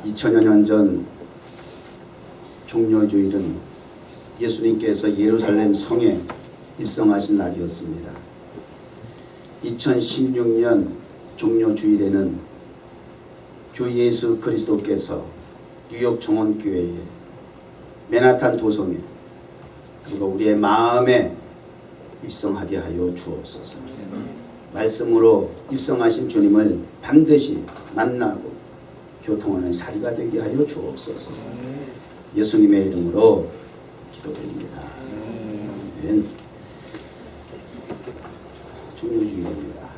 2000여 년 전 종려주일은 예수님께서 예루살렘 성에 입성하신 날이었습니다. 2016년 종려주일에는 주 예수 그리스도께서 뉴욕 정원교회에 맨하탄 도성에 그리고 우리의 마음에 입성하게 하여 주옵소서. 말씀으로 입성하신 주님을 반드시 만나고 교통하는 자리가 되게 하여 주옵소서. 예수님의 이름으로 기도드립니다. 아멘. 종료주일입니다.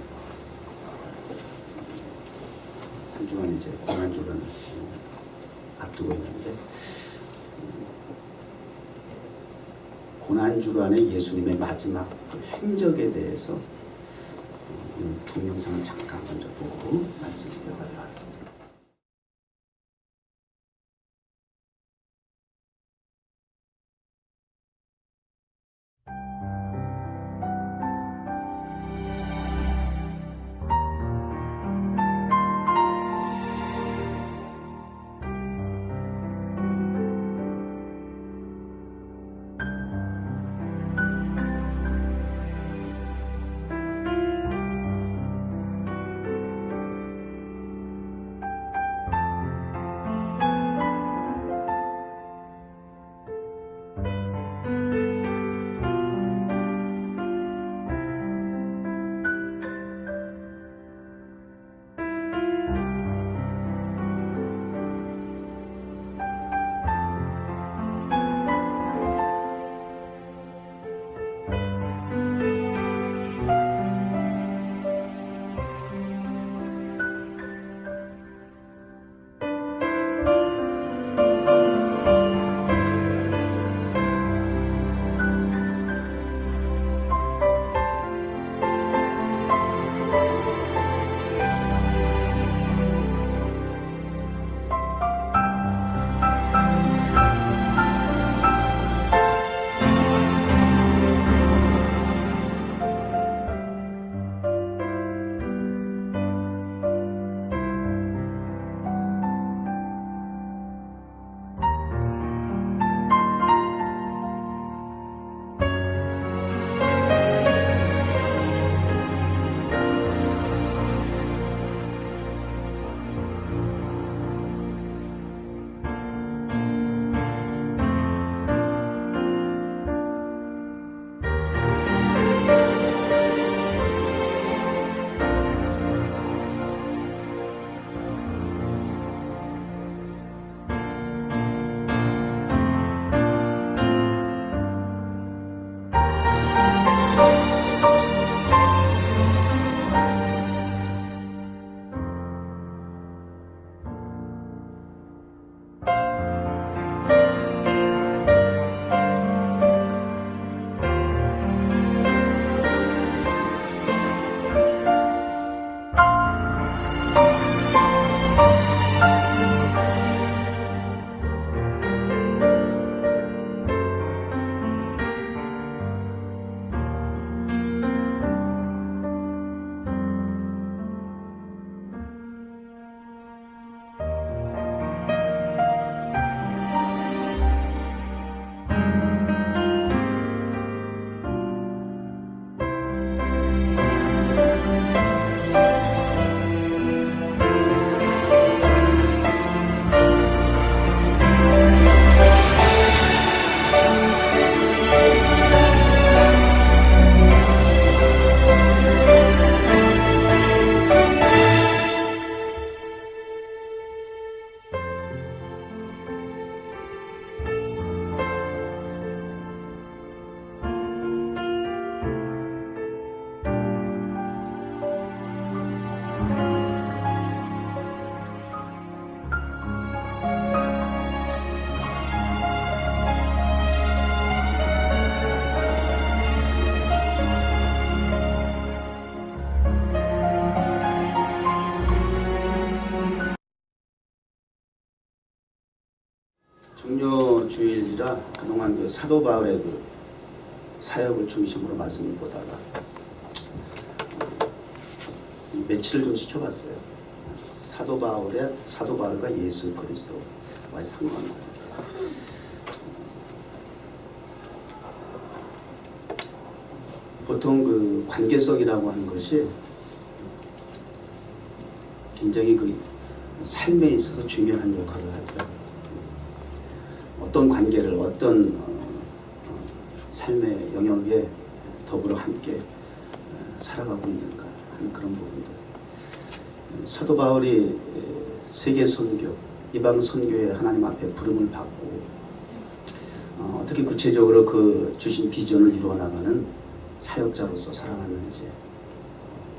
한 주간 이제 고난주간 앞두고 있는데 고난주간의 예수님의 마지막 그 행적에 대해서 동영상을 잠깐 먼저 보고 말씀을 이어가도록 하겠습니다. 종료주일이라 그동안 그 사도 바울의 그 사역을 중심으로 말씀을 보다가 며칠을 좀 시켜봤어요. 사도 바울과 예수 그리스도와의 상관입니다. 보통 그 관계성이라고 하는 것이 굉장히 그 삶에 있어서 중요한 역할을 하죠. 어떤 관계를 어떤 삶의 영역에 더불어 함께 살아가고 있는가 하는 그런 부분들. 사도 바울이 세계 선교, 이방 선교에 하나님 앞에 부름을 받고 어떻게 구체적으로 그 주신 비전을 이루어 나가는 사역자로서 살아갔는지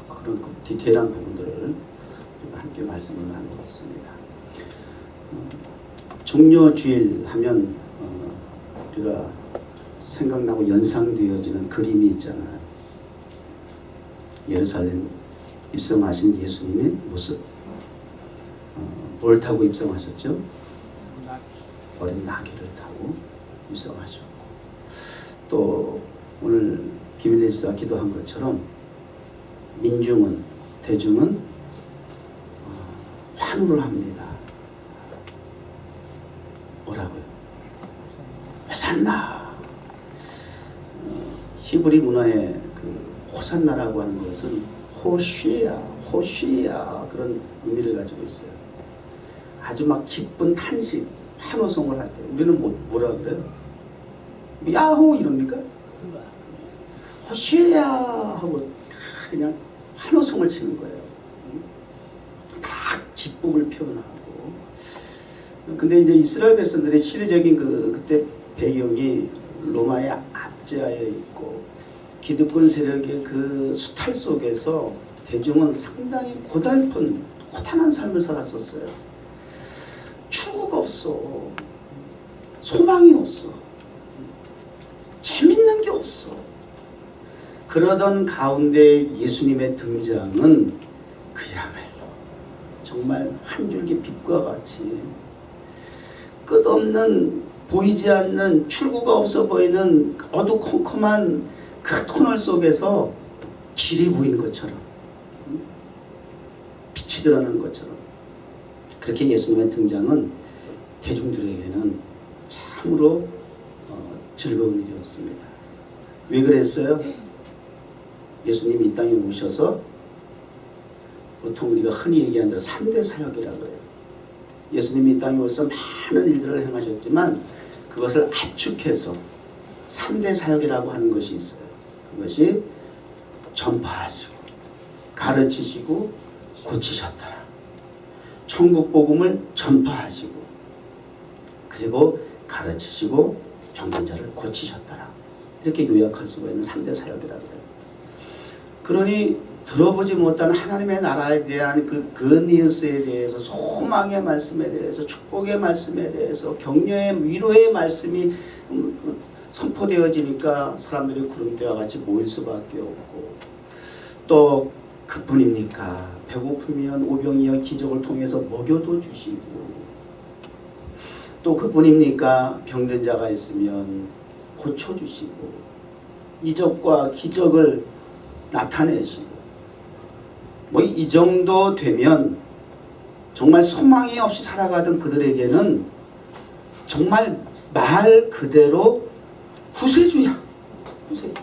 그런 그 디테일한 부분들을 우리가 함께 말씀을 나누었습니다. 종려주일 하면 우리가 생각나고 연상되어지는 그림이 있잖아요. 예루살렘 입성하신 예수님의 모습. 뭘 타고 입성하셨죠? 어린 나귀를 타고 입성하셨고, 또 오늘 김일리 씨가 기도한 것처럼 대중은 환호를 합니다. 뭐라고요? 호산나. 히브리 문화의 그 호산나라고 하는 것은 호쉬야 그런 의미를 가지고 있어요. 아주 막 기쁜 탄식, 환호성을 할 때 우리는 뭐라 그래요? 야호 이럽니까? 호쉬야 하고 그냥 환호성을 치는 거예요. 다 기쁨을 표현하고. 근데 이제 이스라엘 백성들의 시대적인 그때 배경이 로마의 압제하에 있고 기득권 세력의 그 수탈 속에서 대중은 상당히 고단한 삶을 살았었어요. 추구가 없어. 소망이 없어. 재밌는 게 없어. 그러던 가운데 예수님의 등장은 그야말로 정말 한 줄기 빛과 같이 끝없는 보이지 않는 출구가 없어 보이는 어두컴컴한 그 터널 속에서 길이 보이는 것처럼 빛이 드러나는 것처럼 그렇게 예수님의 등장은 대중들에게는 참으로 즐거운 일이었습니다. 왜 그랬어요? 예수님이 이 땅에 오셔서 보통 우리가 흔히 얘기하는 대로 3대 사역이라고 해요. 예수님이 이 땅에 오셔서 많은 일들을 행하셨지만 그것을 압축해서 3대 사역이라고 하는 것이 있어요. 그것이 전파하시고 가르치시고 고치셨더라. 천국 복음을 전파하시고 그리고 가르치시고 병든 자를 고치셨더라. 이렇게 요약할 수가 있는 3대 사역이라고 해요. 그러니 들어보지 못한 하나님의 나라에 대한 그 굿뉴스에 대해서, 소망의 말씀에 대해서, 축복의 말씀에 대해서, 격려의 위로의 말씀이 선포되어지니까 사람들이 구름대와 같이 모일 수밖에 없고, 또 그뿐입니까? 배고프면 오병이어 기적을 통해서 먹여도 주시고, 또 그뿐입니까? 병든 자가 있으면 고쳐주시고, 이적과 기적을 나타내시고, 뭐 이 정도 되면 정말 소망이 없이 살아가던 그들에게는 정말 말 그대로 구세주야. 구세주.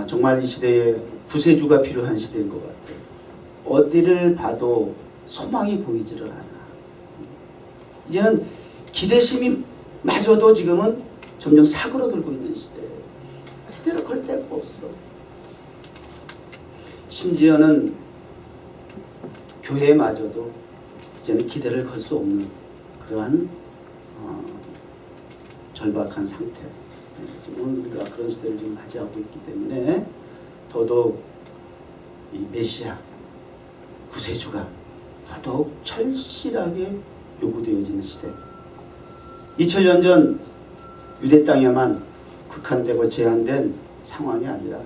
정말 이 시대에 구세주가 필요한 시대인 것 같아요. 어디를 봐도 소망이 보이지를 않아. 이제는 기대심이 마저도 지금은 점점 사그러들고 있는 시대. 기대를 걸 데가 없어. 심지어는 교회마저도 이제는 기대를 걸 수 없는 그러한 절박한 상태. 지금 우리가 그런 시대를 지금 맞이하고 있기 때문에 더더욱 이 메시아 구세주가 더더욱 철실하게 요구되어지는 시대. 2000년 전 유대 땅에만 국한되고 제한된 상황이 아니라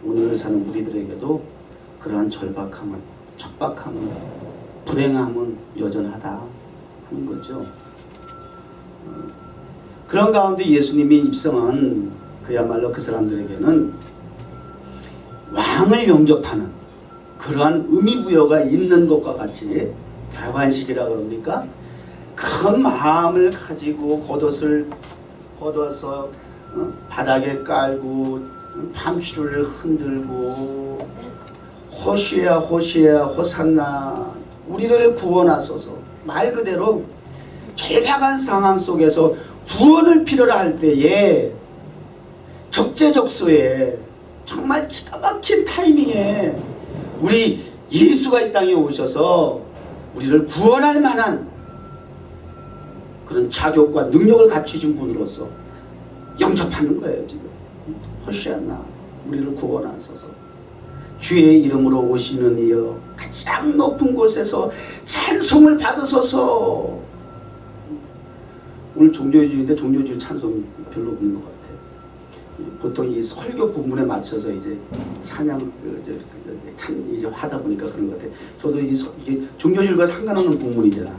오늘을 사는 우리들에게도 그러한 절박함은, 척박함은, 불행함은 여전하다 하는 거죠. 그런 가운데 예수님이 입성한 그야말로 그 사람들에게는 왕을 영접하는 그러한 의미부여가 있는 것과 같이 대관식이라 그럽니까? 그런 마음을 가지고 겉옷을 걷어서 바닥에 깔고 밤추를 흔들고 호시야 호시야 호산나 우리를 구원하소서, 말 그대로 절박한 상황 속에서 구원을 필요로 할 때에 적재적소에 정말 기가 막힌 타이밍에 우리 예수가 이 땅에 오셔서 우리를 구원할 만한 그런 자격과 능력을 갖추신 분으로서 영접하는 거예요. 지금 호시아나 우리를 구원하소서, 주의 이름으로 오시는 이여 가장 높은 곳에서 찬송을 받으소서. 오늘 종료주일인데 종료주일 찬송이 별로 없는 것 같아요. 보통 이 설교 본문에 맞춰서 이제 찬양 이제 하다 보니까 그런 것 같아요. 저도 이게 종료주일과 상관없는 본문이잖아.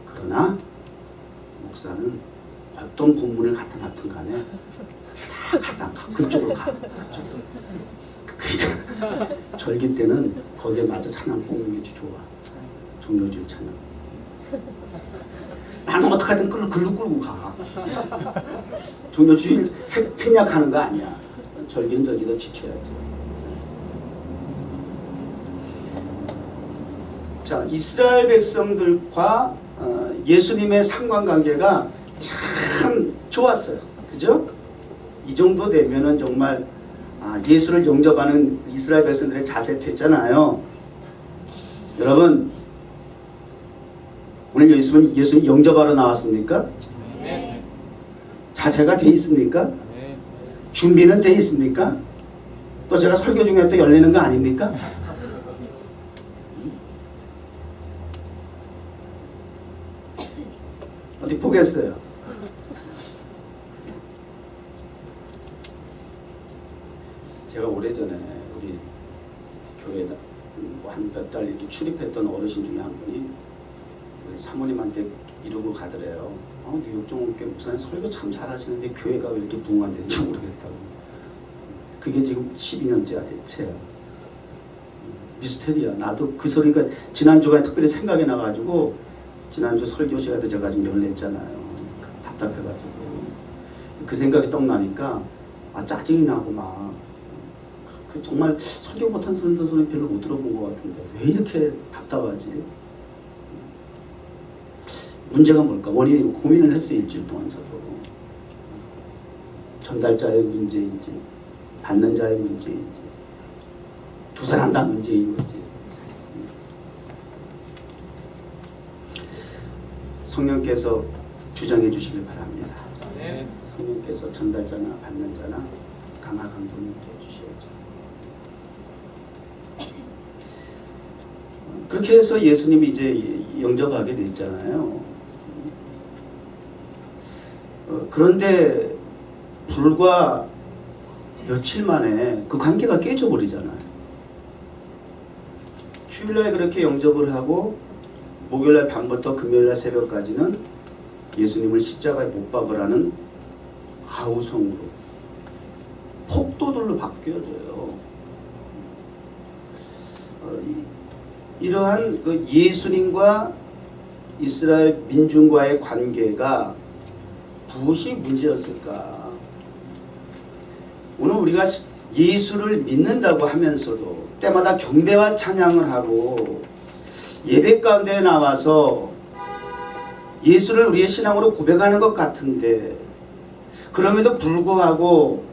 그러나 목사는 어떤 본문을 갖다 놨든 간에 다 갖다 그쪽으로 가. 그쪽으로. 그러니까 절기 때는 거기에 맞아 찬양 뽑는 게 좋아. 종료주일 찬양. 나는 어떻게든 글로 끌고 가. 종료주일 생략하는 거 아니야. 절기는 절기도 지켜야지. 자, 이스라엘 백성들과 예수님의 상관관계가 참 좋았어요. 그죠? 이 정도 되면은 정말 예수를 영접하는 이스라엘 백성들의 자세 됐잖아요. 여러분, 오늘 예수님 영접하러 나왔습니까? 네. 자세가 돼 있습니까? 네. 준비는 돼 있습니까? 또 제가 설교 중에 또 열리는 거 아닙니까? 어디 보겠어요. 제가 오래전에 우리 교회에 한 몇 달 이렇게 출입했던 어르신 중에 한 분이 사모님한테 이러고 가더래요. 뉴욕 종목교 목사님 설교 참 잘하시는데 교회가 왜 이렇게 부흥한지는 모르겠다고. 그게 지금 12년째야. 미스테리야. 나도 그 소리가 지난주간에 특별히 생각이 나가지고 지난주 설교 시간에 제가 좀 열냈잖아요. 답답해가지고. 그 생각이 떡나니까 짜증이 나고 막 정말 설교 못한 소리 별로 못 들어본 것 같은데 왜 이렇게 답답하지? 문제가 뭘까? 원인이 고민을 했어요. 일주일 동안 저도. 전달자의 문제인지 받는 자의 문제인지 두 사람 다 문제인 거지. 성령께서 주장해 주시길 바랍니다. 네. 성령께서 전달자나 받는 자나 강한 감동을 해주셔야죠. 그렇게 해서 예수님이 이제 영접하게 됐잖아요. 그런데 불과 며칠 만에 그 관계가 깨져버리잖아요. 주일날 그렇게 영접을 하고 목요일날 밤부터 금요일날 새벽까지는 예수님을 십자가에 못 박으라는 아우성으로 폭도들로 바뀌어져요. 이러한 그 예수님과 이스라엘 민중과의 관계가 무엇이 문제였을까? 오늘 우리가 예수를 믿는다고 하면서도 때마다 경배와 찬양을 하고 예배 가운데 나와서 예수를 우리의 신앙으로 고백하는 것 같은데, 그럼에도 불구하고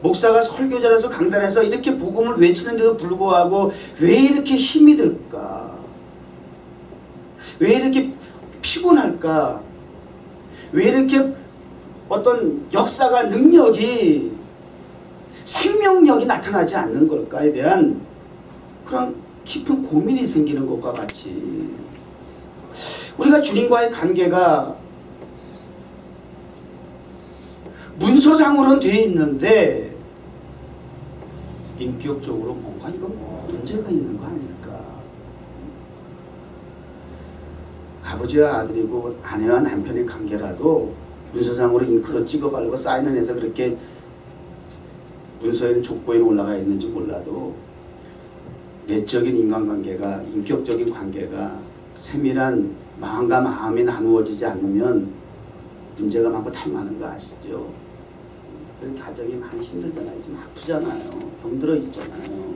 목사가 설교자라서 강단에서 이렇게 복음을 외치는데도 불구하고 왜 이렇게 힘이 들까? 왜 이렇게 피곤할까? 왜 이렇게 어떤 역사가 능력이 생명력이 나타나지 않는 걸까에 대한 그런 깊은 고민이 생기는 것과 같이 우리가 주님과의 관계가 문서상으로는 되어 있는데 인격적으로 뭔가 이거 문제가 있는 거 아닐까? 아버지와 아들이고 아내와 남편의 관계라도 문서상으로 잉크로 찍어 바르고 사인을 해서 그렇게 문서에는 족보에는 올라가 있는지 몰라도 내적인 인간관계가, 인격적인 관계가 세밀한 마음과 마음이 나누어지지 않으면 문제가 많고 탈만한 거 아시죠? 그런 가정이 많이 힘들잖아요. 좀 아프잖아요. 병들어 있잖아요.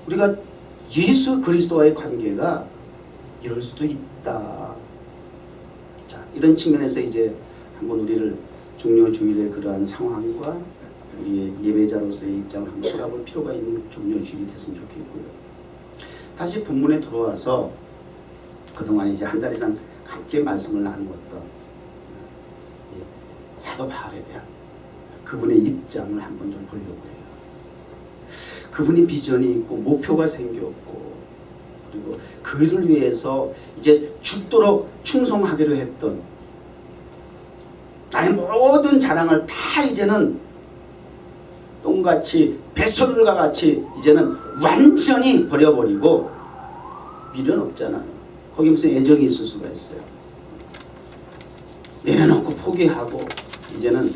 우리가 예수 그리스도와의 관계가 이럴 수도 있다. 자, 이런 측면에서 이제 한번 우리를 종려 주일의 그러한 상황과 우리의 예배자로서의 입장을 한번 돌아볼 필요가 있는 종려 주일이 됐으면 좋겠고요. 다시 본문에 들어와서 그동안 이제 한 달 이상 함께 말씀을 나누었던 사도 바울에 대한 그분의 입장을 한번 좀 보려고 해요. 그분이 비전이 있고 목표가 생겼고, 그리고 그를 위해서 이제 죽도록 충성하기로 했던 나의 모든 자랑을 다 이제는 똥같이 뱃소들과 같이 이제는 완전히 버려버리고, 미련 없잖아요. 거기 무슨 애정이 있을 수가 있어요. 내려놓고 포기하고 이제는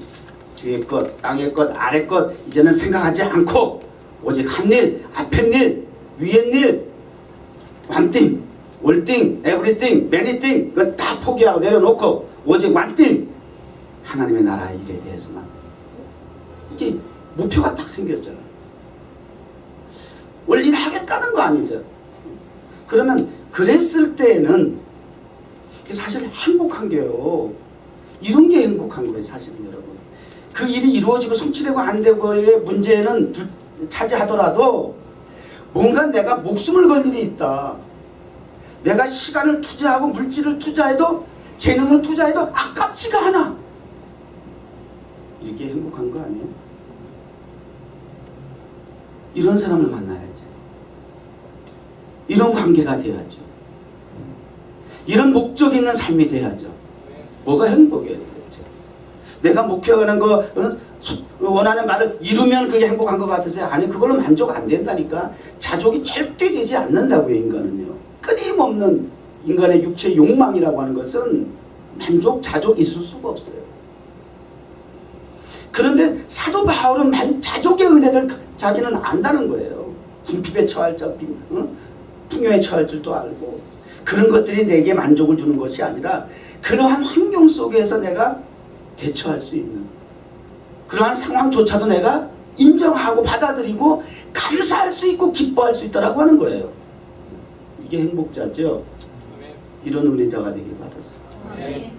뒤에 것, 땅의 것, 아래 것 이제는 생각하지 않고 오직 한 일, 앞에 일, 위에 일, one thing, all thing, everything, many thing 그건 다 포기하고 내려놓고 오직 one thing, 하나님의 나라의 일에 대해서만. 이제 목표가 딱 생겼잖아요. 원래 하겠다는 거 아니죠. 그러면 그랬을 때는 사실 행복한 게요. 이런 게 행복한 거예요. 사실은 여러분. 그 일이 이루어지고 성취되고 안 되고의 문제는 차지하더라도 뭔가 내가 목숨을 걸 일이 있다. 내가 시간을 투자하고 물질을 투자해도 재능을 투자해도 아깝지가 않아. 이게 행복한 거 아니에요? 이런 사람을 만나야지. 이런 관계가 돼야죠. 이런 목적 있는 삶이 돼야죠. 뭐가 행복이에요 도대체? 내가 목표하는 거, 원하는 말을 이루면 그게 행복한 것 같으세요? 아니, 그걸로 만족 안 된다니까. 자족이 절대 되지 않는다고요. 인간은요. 끊임없는 인간의 육체의 욕망이라고 하는 것은 만족, 자족 있을 수가 없어요. 그런데 사도 바울은 자족의 은혜를 자기는 안다는 거예요. 궁핍에 처할 줄, 풍요에 처할 줄도 알고, 그런 것들이 내게 만족을 주는 것이 아니라 그러한 환경 속에서 내가 대처할 수 있는 그러한 상황조차도 내가 인정하고 받아들이고 감사할 수 있고 기뻐할 수 있다라고 하는 거예요. 이게 행복자죠. 이런 은혜자가 되길 바라서.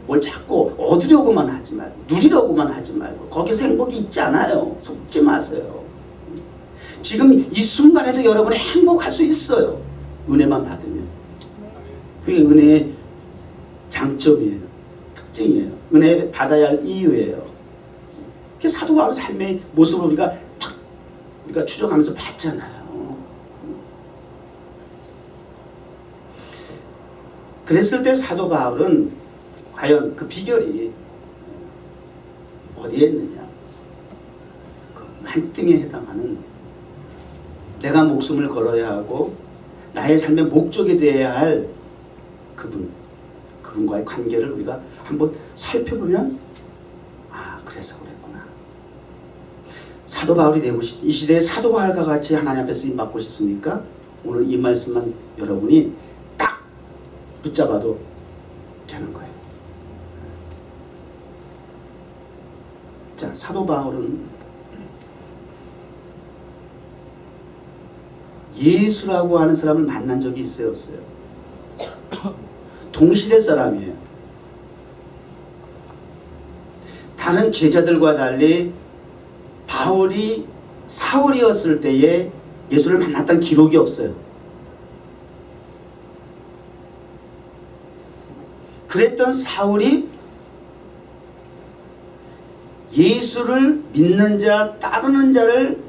뭘 자꾸 얻으려고만 하지 말고 누리려고만 하지 말고 거기서 행복이 있지 않아요. 속지 마세요. 지금 이 순간에도 여러분이 행복할 수 있어요. 은혜만 받으면. 그게 은혜의 장점이에요. 특징이에요. 은혜 받아야 할 이유예요. 그게 사도 바울의 삶의 모습을 우리가 추적하면서 봤잖아요. 그랬을 때 사도 바울은 과연 그 비결이 어디에 있느냐? 그 만등에 해당하는 내가 목숨을 걸어야 하고 나의 삶의 목적이 되어야 할 그분과의 관계를 우리가 한번 살펴보면, 아, 그래서 그랬구나. 사도 바울이 되고 이 시대에 사도 바울과 같이 하나님 앞에 쓰임 받고 싶습니까? 오늘 이 말씀만 여러분이 딱 붙잡아도 되는 거예요. 자, 사도 바울은 예수라고 하는 사람을 만난 적이 있어요, 없어요? 동시대 사람이에요. 다른 제자들과 달리 바울이 사울이었을 때에 예수를 만났던 기록이 없어요. 그랬던 사울이 예수를 믿는 자, 따르는 자를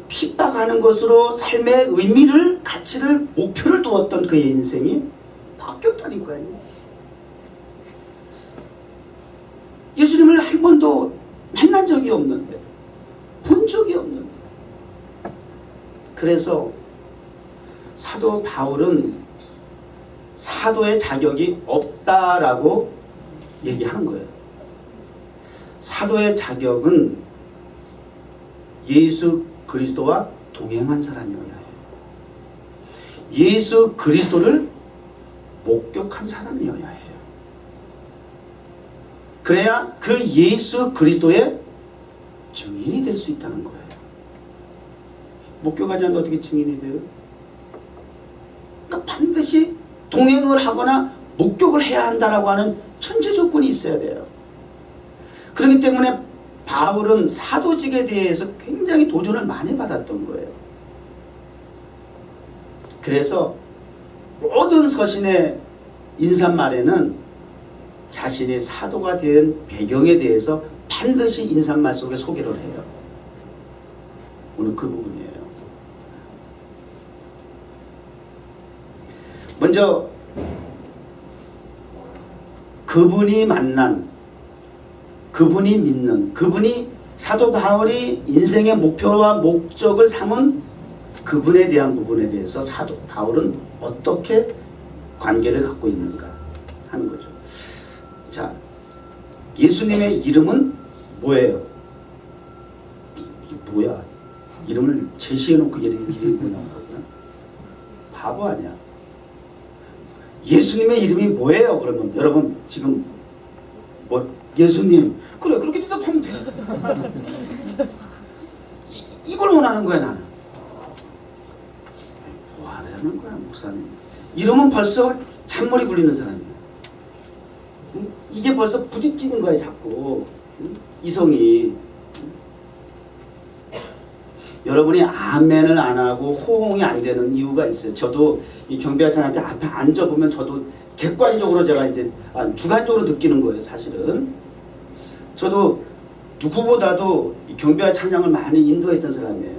핍박하는 것으로 삶의 의미를, 가치를, 목표를 두었던 그의 인생이 바뀌었다니까요. 예수님을 한 번도 만난 적이 없는데, 본 적이 없는데. 그래서 사도 바울은 사도의 자격이 없다라고 얘기하는 거예요. 사도의 자격은 예수 그리스도와 동행한 사람이어야 해요. 예수 그리스도를 목격한 사람이어야 해요. 그래야 그 예수 그리스도의 증인이 될 수 있다는 거예요. 목격하지 않는데 어떻게 증인이 돼요? 그러니까 반드시 동행을 하거나 목격을 해야 한다라고 하는 천재 조건이 있어야 돼요. 그렇기 때문에 바울은 사도직에 대해서 굉장히 도전을 많이 받았던 거예요. 그래서 모든 서신의 인사말에는 자신이 사도가 된 배경에 대해서 반드시 인사말 속에 소개를 해요. 오늘 그 부분이에요. 먼저 그분이 만난, 그분이 믿는, 그분이 사도 바울이 인생의 목표와 목적을 삼은 그분에 대한 부분에 대해서 사도 바울은 어떻게 관계를 갖고 있는가 하는 거죠. 자, 예수님의 이름은 뭐예요? 이게 뭐야? 이름을 제시해놓고 이름이 뭐냐고 그러구나. 바보 아니야. 예수님의 이름이 뭐예요? 그러면 여러분 지금 뭐 예수님 그래 그렇게 대답하면 돼. 이걸 원하는 거야 나는. 뭐 하는 거야 목사님. 이러면 벌써 잔머리 굴리는 사람이야. 이게 벌써 부딪히는 거야 자꾸. 이성이. 여러분이 아멘을 안 하고 호응이 안 되는 이유가 있어요. 저도 이 경배하찬한테 앞에 앉아보면 저도 객관적으로 제가 이제 주관적으로 느끼는 거예요. 사실은 저도 누구보다도 이 경배와 찬양을 많이 인도했던 사람이에요.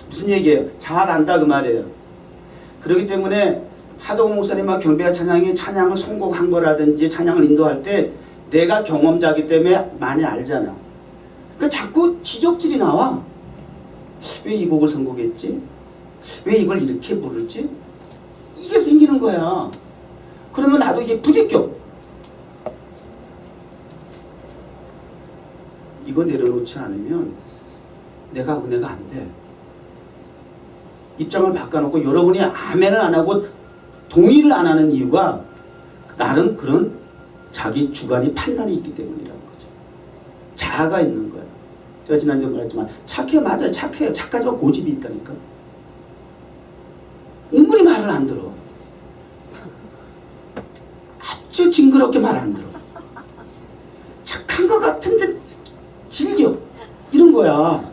무슨 얘기예요? 잘 안다 그 말이에요. 그렇기 때문에 하동훈 목사님과 경배와 찬양이 찬양을 선곡한 거라든지 찬양을 인도할 때 내가 경험자이기 때문에 많이 알잖아. 그러니까 자꾸 지적질이 나와. 왜 이 곡을 선곡했지? 왜 이걸 이렇게 부르지? 이게 생기는 거야. 그러면 나도 이게 부딪혀. 이거 내려놓지 않으면 내가 은혜가 안 돼. 입장을 바꿔놓고 여러분이 아멘을 안 하고 동의를 안 하는 이유가 나름 그런 자기 주관이 판단이 있기 때문이라는 거죠. 자아가 있는 거야. 제가 지난주에 말했지만 착해 맞아요. 착해요. 착하지만 고집이 있다니까. 은근히 말을 안 들어. 아주 징그럽게 말 안 들어. 착한 것 같은데 질겨. 이런 거야.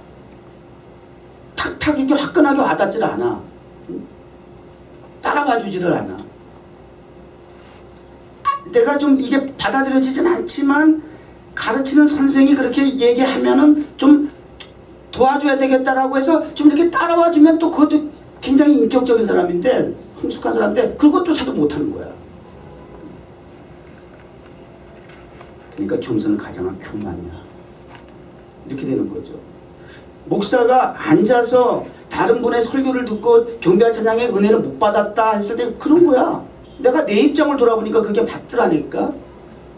탁탁 이렇게 화끈하게 와닿지를 않아. 따라와 주지를 않아. 내가 좀 이게 받아들여지진 않지만 가르치는 선생이 그렇게 얘기하면은 좀 도와줘야 되겠다라고 해서 좀 이렇게 따라와 주면 또 그것도 굉장히 인격적인 사람인데 성숙한 사람인데 그것조차도 못하는 거야. 그러니까 겸손은 가장한 교만이야. 이렇게 되는 거죠. 목사가 앉아서 다른 분의 설교를 듣고 경배와 찬양의 은혜를 못 받았다 했을 때 그런 거야. 내가 내 입장을 돌아보니까 그게 맞더라니까.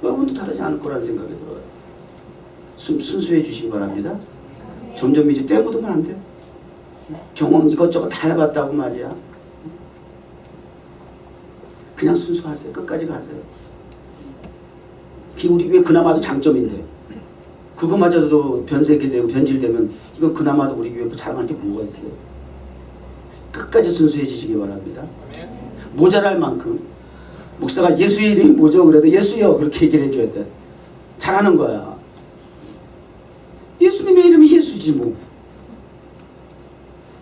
여러분도 다르지 않을 거라는 생각이 들어요. 순수해 주시기 바랍니다. 점점 이제 때 묻으면 안 돼. 경험 이것저것 다 해봤다고 말이야. 그냥 순수하세요. 끝까지 가세요. 그게 우리 왜 그나마도 장점인데 그거마저도 변색되고 변질되면 이건 그나마도 우리 교회 자랑할 게 뭐가 있어요. 끝까지 순수해지시기 바랍니다. 모자랄 만큼 목사가 예수의 이름이 뭐죠? 그래도 예수여 그렇게 얘기를 해줘야 돼. 잘하는 거야. 예수님의 이름이 예수지 뭐.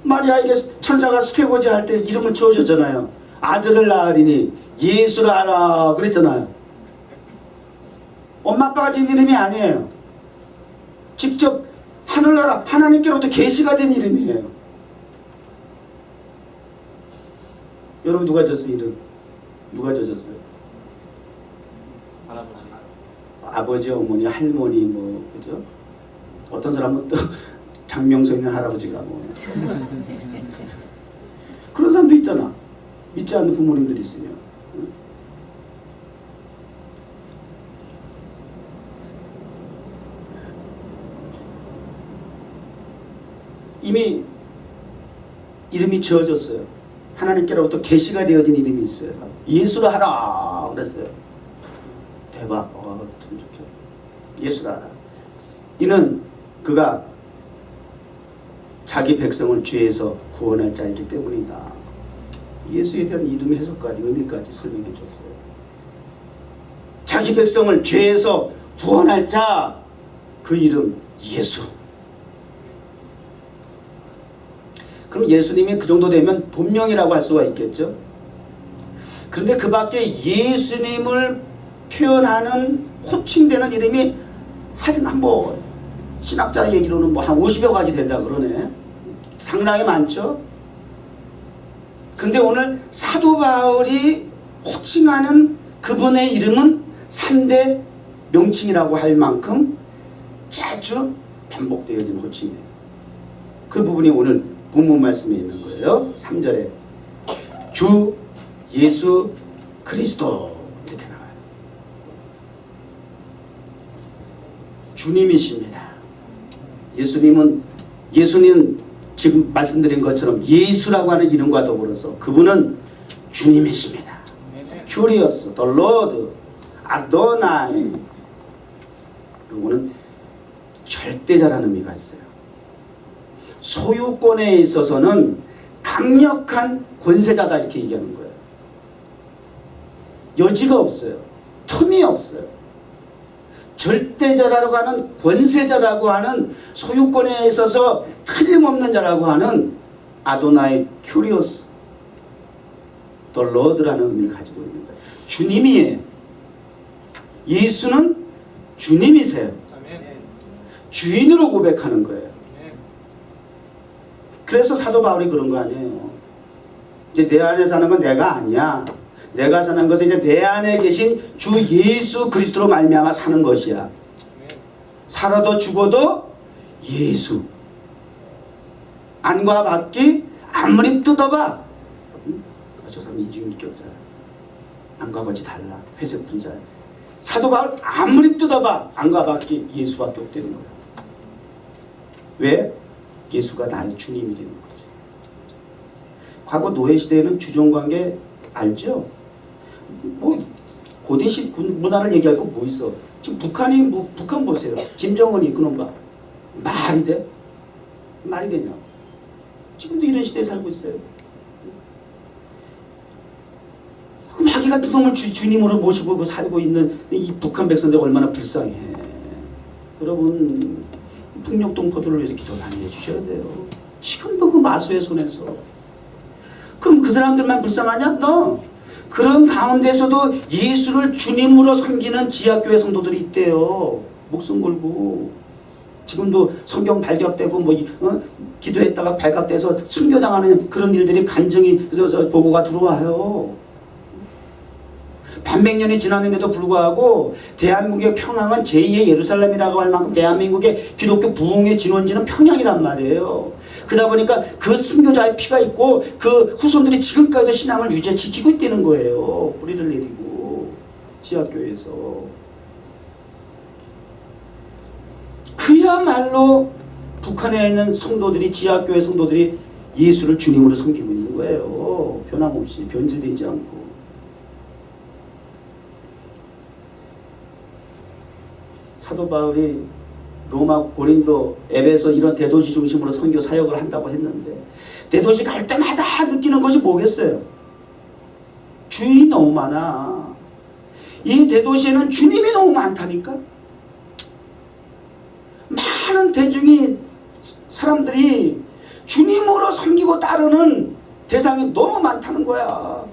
마리아에게 천사가 수태고지 할 때 이름을 지어줬잖아요. 아들을 낳으리니 예수라 하라 그랬잖아요. 엄마 아빠가 지은 이름이 아니에요. 직접 하늘나라 하나님께로부터 계시가 된 이름이에요. 여러분 누가 졌어요 이름? 누가 져줬어요? 할아버지. 아버지, 어머니, 할머니 뭐 그죠? 어떤 사람은 또 장명서 있는 할아버지가 뭐 그런 사람도 있잖아. 믿지 않는 부모님들이 있으면. 이미 이름이 지어졌어요. 하나님께로부터 계시가 되어진 이름이 있어요. 예수라 하라 그랬어요. 대박. 좀 좋게. 예수라 하라. 이는 그가 자기 백성을 죄에서 구원할 자이기 때문이다. 예수에 대한 이름 해석까지 의미까지 설명해 줬어요. 자기 백성을 죄에서 구원할 자, 그 이름 예수. 그럼 예수님이 그 정도 되면 본명이라고 할 수가 있겠죠. 그런데 그 밖에 예수님을 표현하는 호칭되는 이름이 하여튼 한번 신학자 얘기로는 뭐 한 50여 가지 된다 그러네. 상당히 많죠. 근데 오늘 사도 바울이 호칭하는 그분의 이름은 3대 명칭이라고 할 만큼 자주 반복되어진 호칭이에요. 그 부분이 오늘 본문 말씀에 있는 거예요. 3절에 주 예수 그리스도 이렇게 나와요. 주님이십니다. 예수님 지금 말씀드린 것처럼 예수라고 하는 이름과 더불어서 그분은 주님이십니다. 큐리어스, 더 로드, 아도나이. 그리고는 절대자라는 의미가 있어요. 소유권에 있어서는 강력한 권세자다 이렇게 얘기하는 거예요. 여지가 없어요. 틈이 없어요. 절대자라고 하는 권세자라고 하는 소유권에 있어서 틀림없는 자라고 하는 아도나이 큐리오스 더 로드라는 의미를 가지고 있는 거예요. 주님이에요. 예수는 주님이세요. 주인으로 고백하는 거예요. 그래서 사도 바울이 그런 거 아니에요. 이제 내 안에 사는 건 내가 아니야. 내가 사는 것은 이제 내 안에 계신 주 예수 그리스도로 말미암아 사는 것이야. 살아도 죽어도 예수. 안과 밖이 아무리 뜯어봐. 저 사람 이중인격자야. 안과 밖이 달라. 회색 분자야. 사도 바울 아무리 뜯어봐. 안과 밖이 예수밖에 없다는 거야. 왜? 예수가 나의 주님이 되는 거지. 과거 노예시대에는 주종관계 알죠? 뭐 고대시 문화를 얘기할 거 뭐 있어? 지금 북한 보세요. 김정은이 이끄는 바 말이 돼? 말이 되냐? 지금도 이런 시대에 살고 있어요. 마귀 같은 놈을 주님으로 모시고 살고 있는 이 북한 백성들 얼마나 불쌍해. 여러분 북녘동포들을 위해서 기도 많이 해주셔야 돼요. 지금도 그 마수의 손에서. 그럼 그 사람들만 불쌍하냐? 너 그런 가운데서도 예수를 주님으로 섬기는 지하교회 성도들이 있대요. 목숨 걸고. 지금도 성경 발각되고 기도했다가 발각돼서 순교당하는 그런 일들이 간증이 그래서 보고가 들어와요. 반백년이 지났는데도 불구하고 대한민국의 평양은 제2의 예루살렘이라고 할 만큼 대한민국의 기독교 부흥의 진원지는 평양이란 말이에요. 그러다 보니까 그 순교자의 피가 있고 그 후손들이 지금까지도 신앙을 유지해 지키고 있다는 거예요. 뿌리를 내리고 지하교회에서. 그야말로 북한에 있는 성도들이 지하교회 성도들이 예수를 주님으로 섬기고 있는 거예요. 변함없이 변질되지 않고. 사도 바울이 로마, 고린도, 에베소 이런 대도시 중심으로 선교 사역을 한다고 했는데 대도시 갈 때마다 느끼는 것이 뭐겠어요? 주인이 너무 많아. 이 대도시에는 주님이 너무 많다니까. 많은 대중이 사람들이 주님으로 섬기고 따르는 대상이 너무 많다는 거야.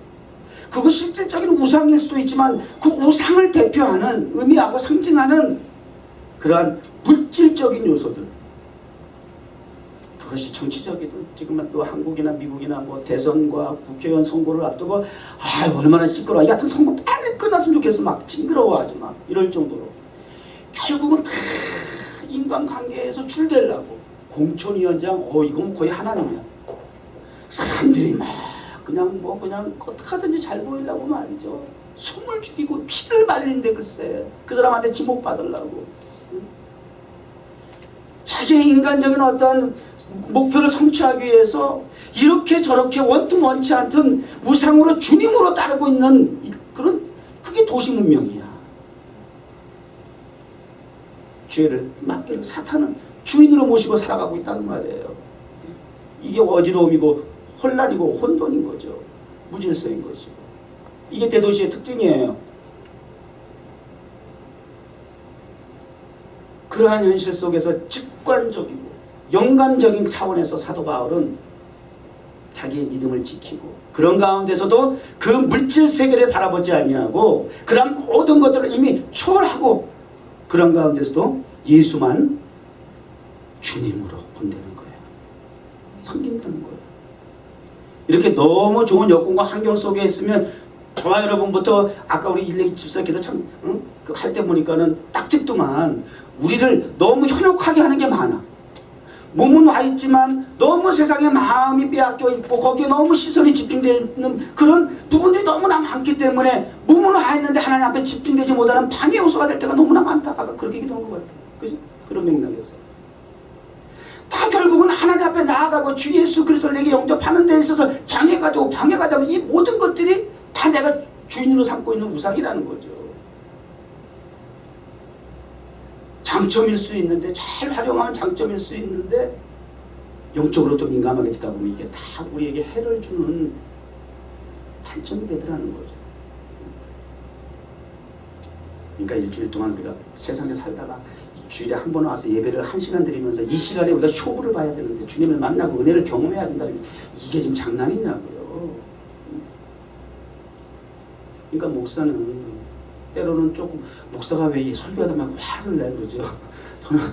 그거 실질적인 우상일 수도 있지만 그 우상을 대표하는 의미하고 상징하는 그러한 물질적인 요소들, 그것이 정치적이든 지금은 또 한국이나 미국이나 뭐 대선과 국회의원 선거를 앞두고 얼마나 시끄러워. 이 같은 선거 빨리 끝났으면 좋겠어. 막 징그러워하지 막 이럴 정도로. 결국은 다 인간관계에서 줄되려고 공천위원장 이건 거의 하나님이야. 사람들이 막 그냥 어떻게 하든지 잘 보이려고 말이죠. 숨을 죽이고 피를 말린데 글쎄 그 사람한테 지목받으려고. 자기의 인간적인 어떤 목표를 성취하기 위해서 이렇게 저렇게 원튼 원치 않든 우상으로 주님으로 따르고 있는 그런, 그게 도시 문명이야. 죄를 맡기는 사탄을 주인으로 모시고 살아가고 있다는 말이에요. 이게 어지러움이고 혼란이고 혼돈인 거죠. 무질서인 것이고. 이게 대도시의 특징이에요. 그러한 현실 속에서 직관적이고 영감적인 차원에서 사도 바울은 자기의 믿음을 지키고, 그런 가운데서도 그 물질 세계를 바라보지 아니하고 그런 모든 것들을 이미 초월하고, 그런 가운데서도 예수만 주님으로 본다는 거예요. 섬긴다는 거예요. 이렇게 너무 좋은 여건과 환경 속에 있으면, 저와 여러분부터 아까 우리 일렉 집사께도 참 그 할 때 보니까는 딱 찍더만, 우리를 너무 현혹하게 하는 게 많아. 몸은 와 있지만 너무 세상에 마음이 빼앗겨 있고 거기에 너무 시선이 집중되어 있는 그런 부분들이 너무나 많기 때문에, 몸은 와 있는데 하나님 앞에 집중되지 못하는 방해 요소가 될 때가 너무나 많다. 아까 그렇게 기도한 것 같아요. 그죠? 그런 맥락에서 다 결국은 하나님 앞에 나아가고 주 예수 그리스도를 내게 영접하는 데 있어서 장애가 되고 방해가 되면 이 모든 것들이 다 내가 주인으로 삼고 있는 우상이라는 거죠. 장점일 수 있는데, 잘 활용하면 장점일 수 있는데, 영적으로 또 민감하게 되다 보면 이게 다 우리에게 해를 주는 단점이 되더라는 거죠. 그러니까 일주일 동안 우리가 세상에 살다가 주일에 한 번 와서 예배를 1시간 드리면서 이 시간에 우리가 쇼부를 봐야 되는데, 주님을 만나고 은혜를 경험해야 된다는 게 이게 지금 장난이냐고요. 그러니까 목사는 때로는 조금, 목사가 왜 이 설교하다 막 화를 내 그러죠. 저는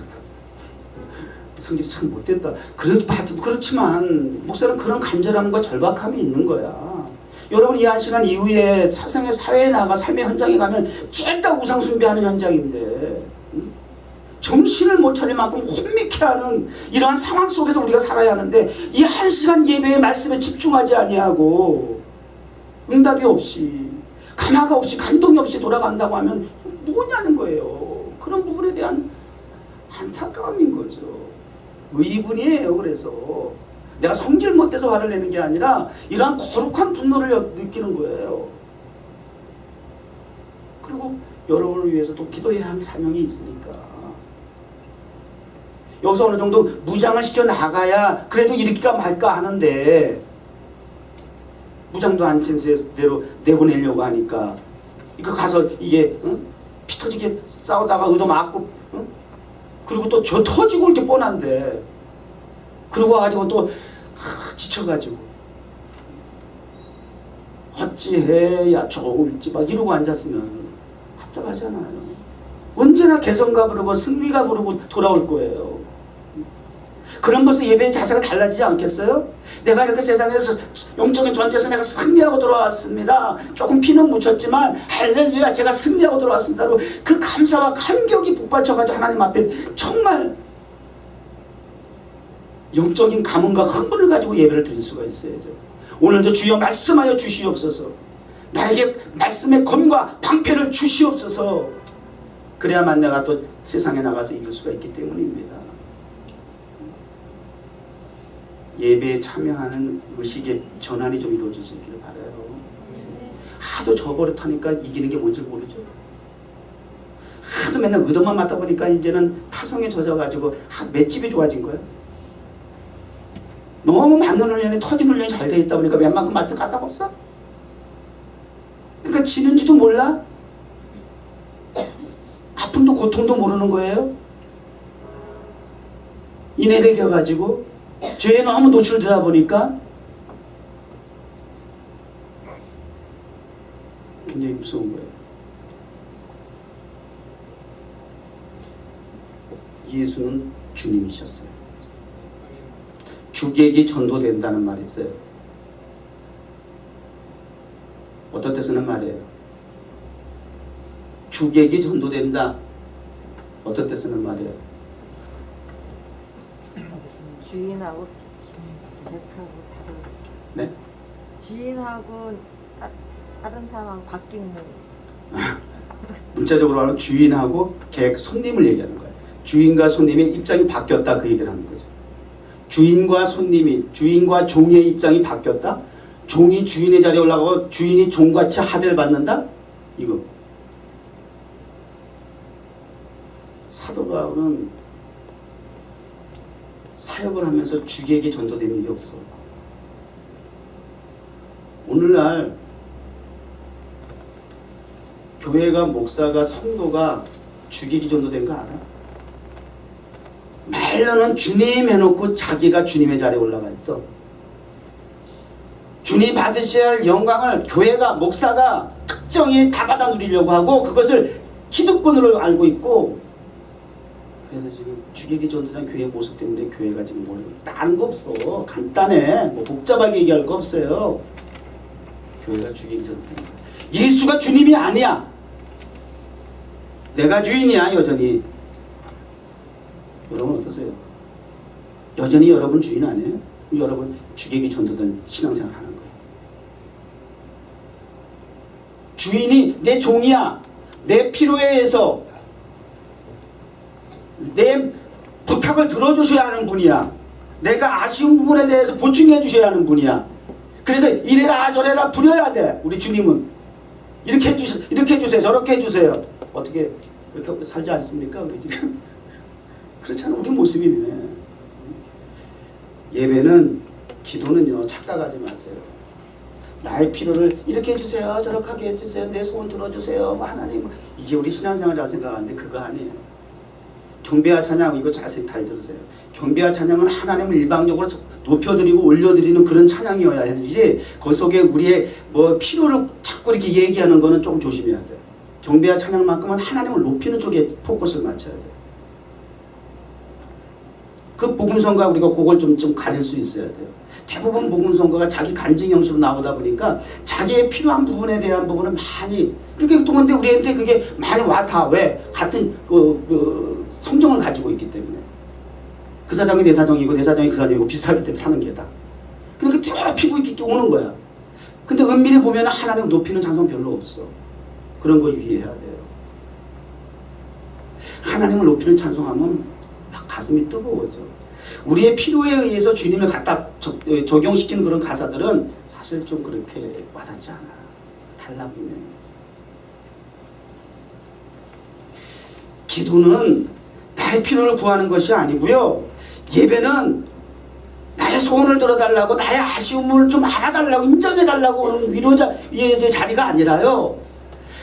성질이 참 못됐다. 그렇지만 목사는 그런 간절함과 절박함이 있는 거야. 여러분, 이 1시간 이후에 세상의 사회에 나가 삶의 현장에 가면 찔다 우상 숭배하는 현장인데, 정신을 못 차릴 만큼 혼미케 하는 이러한 상황 속에서 우리가 살아야 하는데, 이 1시간 예배의 말씀에 집중하지 아니하고 응답이 없이, 감화가 없이, 감동이 없이 돌아간다고 하면 뭐냐는 거예요. 그런 부분에 대한 안타까움인 거죠. 의분이에요. 그래서 내가 성질 못해서 화를 내는 게 아니라 이러한 거룩한 분노를 느끼는 거예요. 그리고 여러분을 위해서 또 기도해야 하는 사명이 있으니까, 여기서 어느 정도 무장을 시켜 나가야 그래도 이렇게가 말까 하는데, 무장도 안 친 채로 내보내려고 하니까, 이거 가서 이게 피 터지게 싸우다가 의도 맞고, 그리고 또 저 터지고 이렇게 뻔한데, 그러고 와가지고 또 지쳐가지고 어찌해야 좋을지 막 이러고 앉았으면 답답하잖아요. 언제나 개성가 부르고 승리가 부르고 돌아올 거예요. 그럼 벌써 예배의 자세가 달라지지 않겠어요? 내가 이렇게 세상에서 영적인 전투에서 내가 승리하고 돌아왔습니다. 조금 피는 묻혔지만 할렐루야, 제가 승리하고 돌아왔습니다. 그 감사와 감격이 북받쳐가지고 하나님 앞에 정말 영적인 감흥과 흥분을 가지고 예배를 드릴 수가 있어야죠. 오늘도 주여 말씀하여 주시옵소서. 나에게 말씀의 검과 방패를 주시옵소서. 그래야만 내가 또 세상에 나가서 이길 수가 있기 때문입니다. 예배에 참여하는 의식의 전환이 좀 이루어질 수 있기를 바라요. 하도 저버릇하니까 이기는 게 뭔지 모르죠. 하도 맨날 의도만 맞다 보니까 이제는 타성에 젖어가지고 맷집이 좋아진 거야. 너무 맞는 훈련이, 터진 훈련이 잘 돼 있다 보니까 웬만큼 맞든 까딱 없어. 그러니까 지는지도 몰라. 아픔도 고통도 모르는 거예요. 인해 배겨가지고 죄에 너무 노출되다 보니까 굉장히 무서운 거예요. 예수는 주님이셨어요. 주객이 전도된다는 말이 있어요. 어떤 때 쓰는 말이에요. 주객이 전도된다. 어떤 때 쓰는 말이에요. 주인하고 객하고 다른. 네? 주인하고 다른 사람 바뀌는. 문자적으로 하면 주인하고 객, 손님을 얘기하는 거예요. 주인과 손님의 입장이 바뀌었다, 그 얘기를 하는 거죠. 주인과 손님이, 주인과 종의 입장이 바뀌었다? 종이 주인의 자리에 올라가고 주인이 종같이 하대를 받는다? 이거. 사도 바울은 사역을 하면서 주객이 전도된 일이 없어. 오늘날 교회가, 목사가, 성도가 주객이 전도된 거 알아? 말로는 주님 해놓고 자기가 주님의 자리에 올라가 있어. 주님 받으셔야 할 영광을 교회가, 목사가 특정히 다 받아 누리려고 하고 그것을 기득권으로 알고 있고, 그래서 지금 주객이 전도된 교회 모습 때문에 교회가 지금 뭘 다른 거 없어. 간단해. 뭐 복잡하게 얘기할 거 없어요. 교회가 주객이 전도된 거야. 예수가 주님이 아니야. 내가 주인이야 여전히. 여러분 어떠세요? 여전히 여러분 주인 아니에요? 여러분 주객이 전도된 신앙생활 하는 거예요. 주인이 내 종이야. 내 필요에 의해서 내 부탁을 들어주셔야 하는 분이야. 내가 아쉬운 부분에 대해서 보충해 주셔야 하는 분이야. 그래서 이래라 저래라 부려야 돼. 우리 주님은 이렇게 해주세요, 이렇게 해주세요, 저렇게 해주세요. 어떻게 그렇게 살지 않습니까? 우리 지금 그렇잖아. 우리 모습이네. 예배는, 기도는요 착각하지 마세요. 나의 필요를 이렇게 해주세요, 저렇게 해주세요, 내 소원 들어주세요, 뭐 하나님, 이게 우리 신앙생활이라고 생각하는데 그거 아니에요. 경배와 찬양, 이거 자세히 잘 들으세요. 경배와 찬양은 하나님을 일방적으로 높여드리고 올려드리는 그런 찬양이어야 되지, 그 속에 우리의 뭐 필요를 자꾸 이렇게 얘기하는 거는 조금 조심해야 돼. 경배와 찬양만큼은 하나님을 높이는 쪽에 포커스를 맞춰야 돼. 그 복음성가 우리가 그걸 좀 가릴 수 있어야 돼요. 대부분 복음성가가 자기 간증 형식으로 나오다 보니까 자기의 필요한 부분에 대한 부분은 많이, 그게 또 근데 우리한테 그게 많이 와닿아. 왜? 같은 성정을 가지고 있기 때문에. 그 사정이 내 사정이고 내 사정이 그 사정이고 비슷하기 때문에 사는 게다. 그러니까 쭉 피고 있게 오는 거야. 근데 은밀히 보면 하나님 높이는 찬송 별로 없어. 그런 거 유의해야 돼요. 하나님을 높이는 찬송하면 막 가슴이 뜨거워져. 우리의 필요에 의해서 주님을 갖다 적용시키는 그런 가사들은 사실 좀 그렇게 와닿지 않아. 달라 분명히. 기도는 나의 필요를 구하는 것이 아니고요. 예배는 나의 소원을 들어달라고, 나의 아쉬움을 좀 알아달라고, 인정해달라고 하는 위로자의 자리가 아니라요.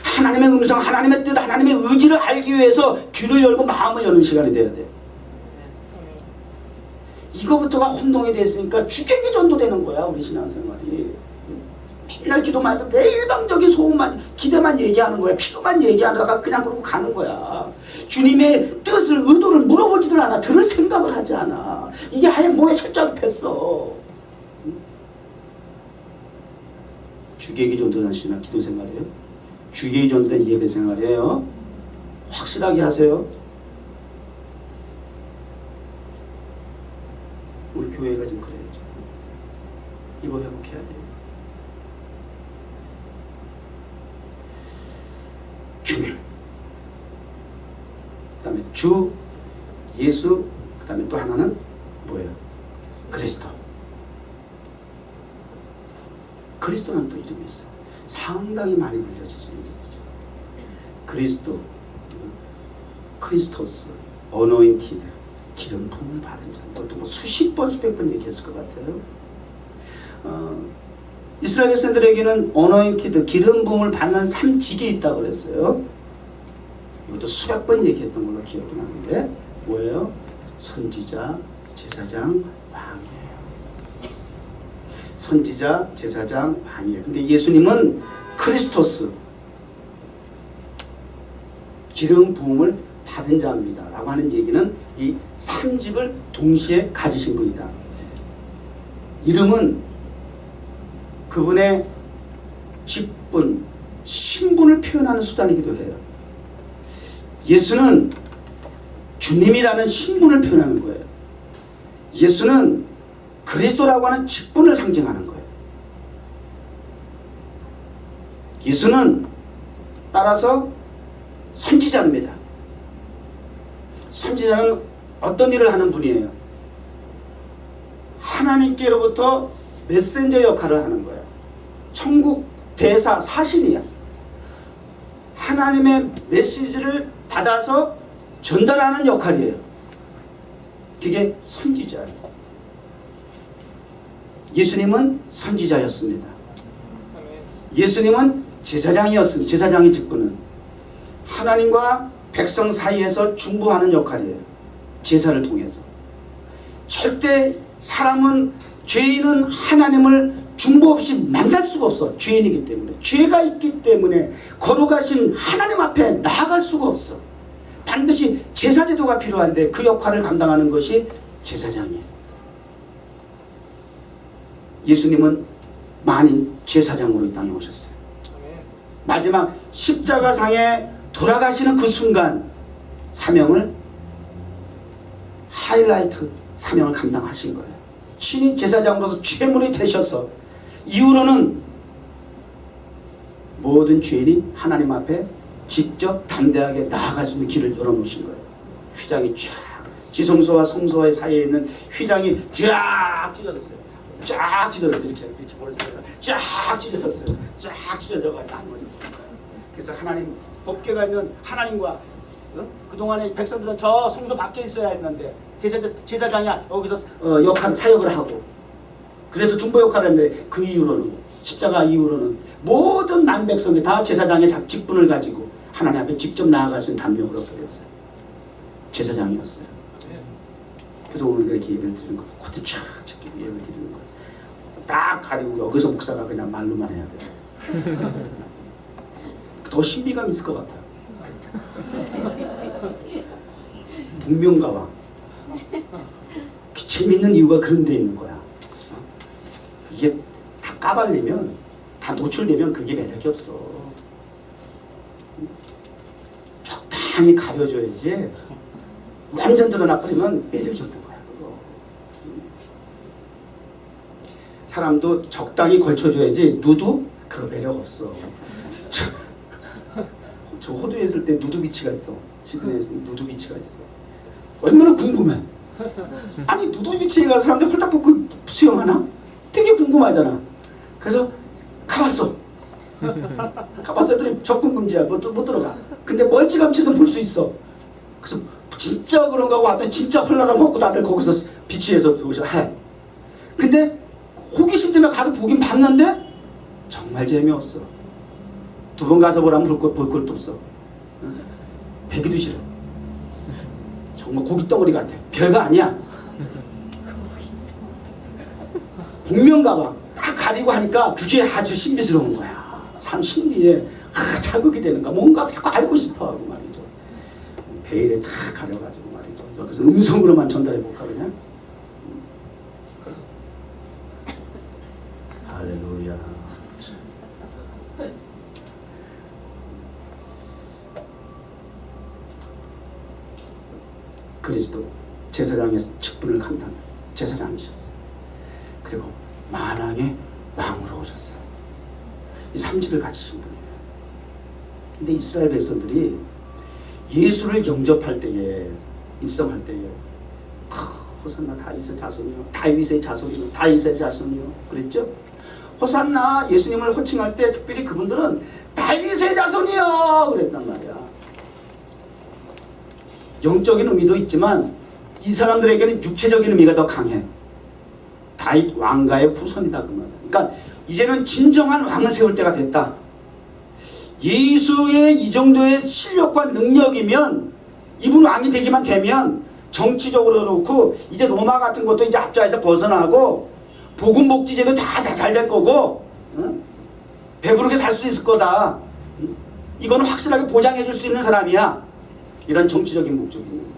하나님의 음성, 하나님의 뜻, 하나님의 의지를 알기 위해서 귀를 열고 마음을 여는 시간이 돼야 돼. 이거부터가 혼동이 됐으니까 주객이 전도되는 거야, 우리 신앙생활이. 맨날 기도만 해도 내 일방적인 소원만, 기대만 얘기하는 거야. 필요만 얘기하다가 그냥 그러고 가는 거야. 주님의 뜻을, 의도를 물어보지도 않아. 들을 생각을 하지 않아. 이게 아예 뭐에 철저하게 폈어. 주객이 전도된 신앙, 기도 생활이에요. 주객이 전도된 예배 생활이에요. 확실하게 하세요. 우리 교회가 지금 그래야죠. 이거 회복해야 돼요. 주님, 그 다음에 주, 예수, 그 다음에 또 하나는 뭐예요? 그리스도. 그리스도는 또 이름이 있어요. 상당히 많이 불려지는 이름이죠. 그리스도, 크리스토스, 어노인티드, 기름 부음을 받은 자. 또 뭐 수십 번, 수백 번 얘기했을 것 같아요. 이스라엘 백성들에게는 어노인티드, 기름 부음을 받는 3직이 있다고 그랬어요. 이것도 수백 번 얘기했던 걸로 기억이 나는데 뭐예요? 선지자, 제사장, 왕이에요. 선지자, 제사장, 왕이에요. 근데 예수님은 크리스토스, 기름 부음을 받은 자입니다 라고 하는 얘기는 이 3직을 동시에 가지신 분이다. 이름은 그분의 직분, 신분을 표현하는 수단이기도 해요. 예수는 주님이라는 신분을 표현하는 거예요. 예수는 그리스도라고 하는 직분을 상징하는 거예요. 예수는 따라서 선지자입니다. 선지자는 어떤 일을 하는 분이에요? 하나님께로부터 메신저 역할을 하는 거야. 천국 대사 사신이야. 하나님의 메시지를 받아서 전달하는 역할이에요. 그게 선지자예요. 예수님은 선지자였습니다. 예수님은 제사장이었습니다. 제사장의 직분은 하나님과 백성 사이에서 중보하는 역할이에요. 제사를 통해서. 절대 사람은, 죄인은 하나님을 중보 없이 만날 수가 없어. 죄인이기 때문에. 죄가 있기 때문에 거룩하신 하나님 앞에 나아갈 수가 없어. 반드시 제사제도가 필요한데 그 역할을 감당하는 것이 제사장이에요. 예수님은 만인 제사장으로 이 땅에 오셨어요. 마지막 십자가상에 돌아가시는 그 순간 사명을, 하이라이트 사명을 감당하신 거예요. 친히 제사장으로서 죄물이 되셔서 이후로는 모든 죄인이 하나님 앞에 직접 담대하게 나아갈 수 있는 길을 열어놓으신 거예요. 휘장이 쫙, 지성소와 성소의 사이에 있는 휘장이 쫙 찢어졌어요. 쫙 찢어졌어요. 이렇게 벌어져서 쫙 찢어졌어요. 쫙 찢어져가지고 나머졌어요. 그래서 하나님, 법궤가 있는 하나님과 그동안에 백성들은 저 성소 밖에 있어야 했는데 제사장이 여기서 역할, 사역을 하고, 그래서 중보 역할을 했는데 그 이후로는, 십자가 이후로는 모든 남백성이 다 제사장의 직분을 가지고 하나님 앞에 직접 나아갈 수 있는 담력을 얻게 됐어요. 제사장이었어요. 그래서 오늘 그렇게 예배를 드리는 거예요. 그때 쫙 예배를 드리는 거예요. 딱 가리고 여기서 목사가 그냥 말로만 해야 돼요. 더 신비감 있을 것 같아요. 복면가왕. 재밌는 이유가 그런 데 있는 거야. 이게 다 까발리면, 다 노출되면 그게 매력이 없어. 적당히 가려줘야지 완전 드러나버리면 매력이 없는 거야. 그거. 사람도 적당히 걸쳐줘야지 누드? 그거 매력 없어. 저 호두에 있을 때 누드비치가 있어. 시드니에 있을 때 누드비치가 있어. 얼마나 궁금해. 아니 누드비치에 가서 사람들 홀딱 벗고 수영하나? 되게 궁금하잖아. 그래서 가봤어. 가봤어 했더니 접근 금지야. 못 들어가. 근데 멀찌감치해서 볼 수 있어. 그래서 진짜 그런가 하고 왔더니 진짜 헐라랑 먹고 다들 거기서 비치에서 해. 근데 호기심 때문에 가서 보긴 봤는데 정말 재미없어. 두 번 가서 보라면 볼 것도 없어. 배기도 싫어. 정말 고깃덩어리 같아. 별거 아니야. 복면가왕 딱 가리고 하니까 그게 아주 신비스러운 거야. 삶 심리에 자극이 되는가, 뭔가 자꾸 알고 싶어하고 말이죠. 베일에 다 가려가지고 말이죠. 여기서 음성으로만 전달해 볼까 그냥. 할렐루야. 그리스도 제사장의 직분을 감당해 제사장이셨어요. 그리고 만왕의 왕으로 오셨어요. 이 삼지를 가지신 분이에요. 근데 이스라엘 백성들이 예수를 영접할 때에, 입성할 때에 호산나 다윗의 자손이요, 다윗의 자손이요, 다윗의 자손이요 그랬죠. 호산나 예수님을 호칭할 때 특별히 그분들은 다윗의 자손이요 그랬단 말이야. 영적인 의미도 있지만 이 사람들에게는 육체적인 의미가 더 강해. 다윗 왕가의 후손이다 그 말이야. 그러니까 이제는 진정한 왕을 세울 때가 됐다. 예수의 이 정도의 실력과 능력이면, 이분 왕이 되기만 되면 정치적으로도 그렇고 이제 로마 같은 것도 이제 앞좌에서 벗어나고 보건복지제도 다 잘 될 거고, 응? 배부르게 살 수 있을 거다. 응? 이거는 확실하게 보장해 줄 수 있는 사람이야. 이런 정치적인 목적입니다.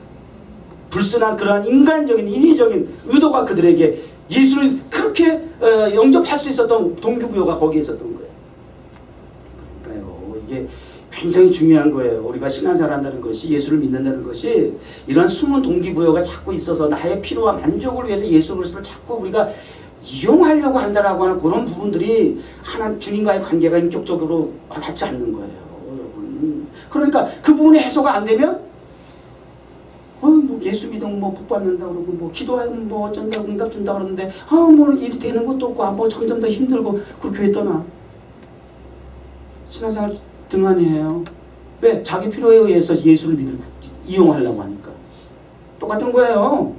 불순한 그러한 인간적인, 인위적인 의도가 그들에게 예수를 그렇게 영접할 수 있었던 동기부여가 거기에 있었던 거예요. 그러니까요, 이게 굉장히 중요한 거예요. 우리가 신앙생활 한다는 것이, 예수를 믿는다는 것이 이런 숨은 동기부여가 자꾸 있어서 나의 필요와 만족을 위해서 예수 그리스도를 자꾸 우리가 이용하려고 한다라고 하는 그런 부분들이 주님과의 관계가 인격적으로 와닿지 않는 거예요, 여러분. 그러니까 그 부분이 해소가 안 되면 뭐 예수 믿 기도 뭐 복받는다 그러고 뭐 기도하면 뭐 어쩐다고 응답 준다 그러는데 뭐 일이 되는 것도 없고 뭐 점점 더 힘들고 그 교회 떠나. 신앙생활 등한이에요. 왜? 자기 필요에 의해서 예수를 이용하려고 하니까. 똑같은 거예요.